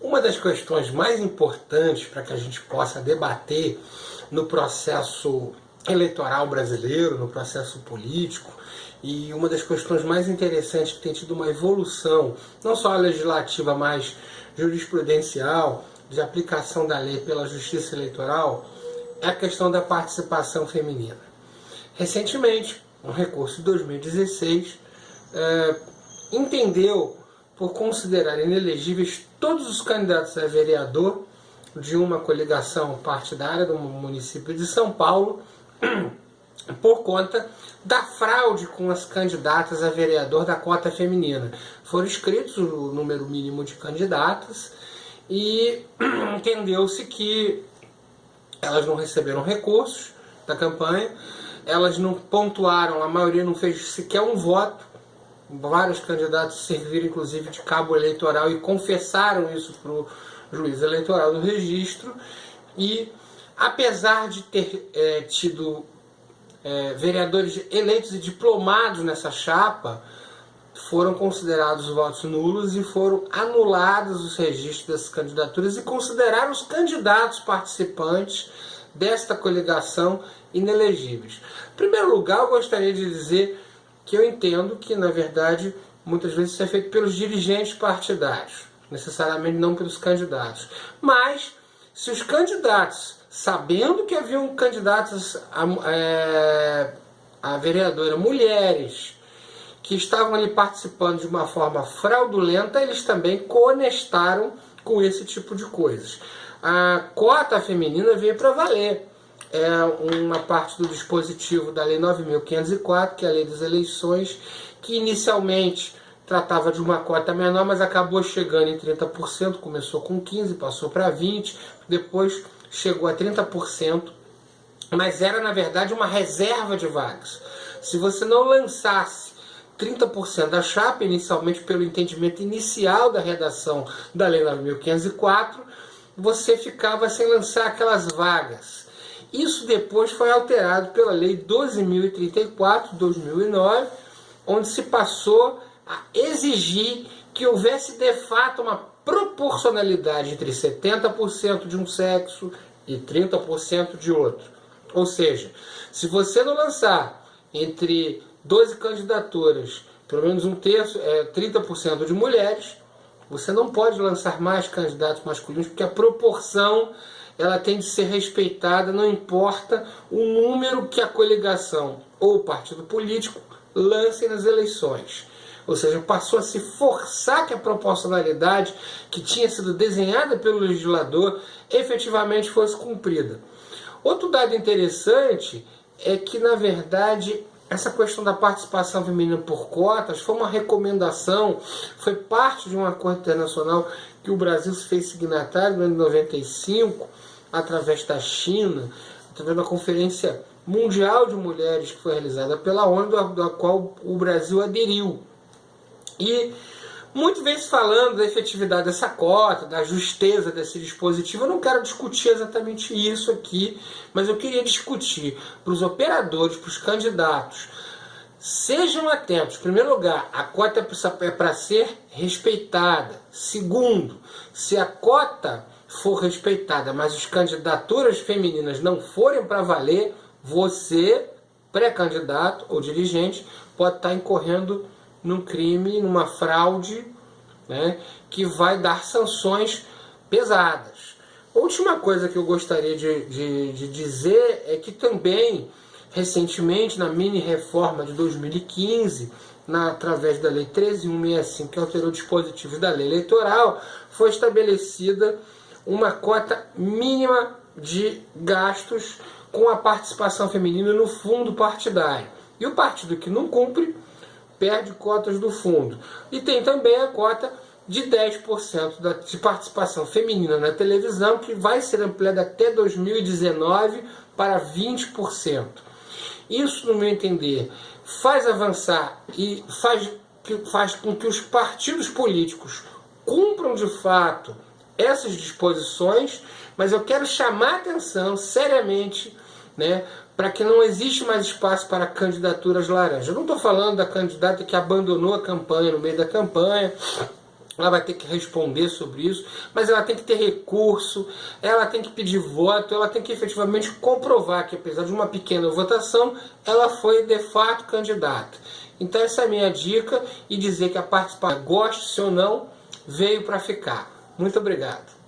Uma das questões mais importantes para que a gente possa debater no processo eleitoral brasileiro, no processo político, e uma das questões mais interessantes que tem tido uma evolução, não só legislativa, mas jurisprudencial, de aplicação da lei pela justiça eleitoral, é a questão da participação feminina. Recentemente, um recurso de 2016 entendeu por considerar inelegíveis todos os candidatos a vereador de uma coligação partidária do município de São Paulo por conta da fraude com as candidatas a vereador da cota feminina. Foram inscritos o número mínimo de candidatas e entendeu-se que elas não receberam recursos da campanha, elas não pontuaram, a maioria não fez sequer um voto. Vários candidatos serviram inclusive de cabo eleitoral e confessaram isso para o juiz eleitoral do registro. E apesar de ter tido vereadores eleitos e diplomados nessa chapa, foram considerados votos nulos e foram anulados os registros dessas candidaturas e consideraram os candidatos participantes desta coligação inelegíveis. Em primeiro lugar, eu gostaria de dizer que eu entendo que, na verdade, muitas vezes isso é feito pelos dirigentes partidários, necessariamente não pelos candidatos. Mas, se os candidatos, sabendo que haviam candidatos a vereadora, mulheres, que estavam ali participando de uma forma fraudulenta, eles também coonestaram com esse tipo de coisas. A cota feminina veio para valer. É uma parte do dispositivo da Lei 9.504, que é a Lei das Eleições, que inicialmente tratava de uma cota menor, mas acabou chegando em 30%, começou com 15%, passou para 20%, depois chegou a 30%, mas era, na verdade, uma reserva de vagas. Se você não lançasse 30% da chapa, inicialmente pelo entendimento inicial da redação da Lei 9.504, você ficava sem lançar aquelas vagas. Isso depois foi alterado pela Lei 12.034, 2009, onde se passou a exigir que houvesse de fato uma proporcionalidade entre 70% de um sexo e 30% de outro. Ou seja, se você não lançar entre 12 candidaturas, pelo menos um terço, 30% de mulheres, você não pode lançar mais candidatos masculinos, porque a proporção ela tem de ser respeitada, não importa o número que a coligação ou o partido político lancem nas eleições. Ou seja, passou a se forçar que a proporcionalidade que tinha sido desenhada pelo legislador efetivamente fosse cumprida. Outro dado interessante é que, na verdade, essa questão da participação feminina por cotas foi uma recomendação, foi parte de um acordo internacional que o Brasil se fez signatário no ano de 95, através da China, através da Conferência Mundial de Mulheres, que foi realizada pela ONU, da qual o Brasil aderiu. E muito vem se falando da efetividade dessa cota, da justeza desse dispositivo. Eu não quero discutir exatamente isso aqui, mas eu queria discutir para os operadores, para os candidatos. Sejam atentos. Em primeiro lugar, a cota é para ser respeitada. Segundo, se a cota for respeitada, mas as candidaturas femininas não forem para valer, você, pré-candidato ou dirigente, pode estar incorrendo num crime, numa fraude, né, que vai dar sanções pesadas. Última coisa que eu gostaria de dizer é que também, recentemente, na mini-reforma de 2015, através da Lei 13.165, que alterou dispositivos da lei eleitoral, foi estabelecida uma cota mínima de gastos com a participação feminina no fundo partidário. E o partido que não cumpre perde cotas do fundo. E tem também a cota de 10% de participação feminina na televisão, que vai ser ampliada até 2019 para 20%. Isso, no meu entender, faz avançar e faz com que os partidos políticos cumpram de fato essas disposições, mas eu quero chamar a atenção seriamente, né, para que não existe mais espaço para candidaturas laranjas. Eu não estou falando da candidata que abandonou a campanha no meio da campanha, ela vai ter que responder sobre isso, mas ela tem que ter recurso, ela tem que pedir voto, ela tem que efetivamente comprovar que, apesar de uma pequena votação, ela foi de fato candidata. Então essa é a minha dica, e dizer que a participação, goste-se ou não, veio para ficar. Muito obrigado.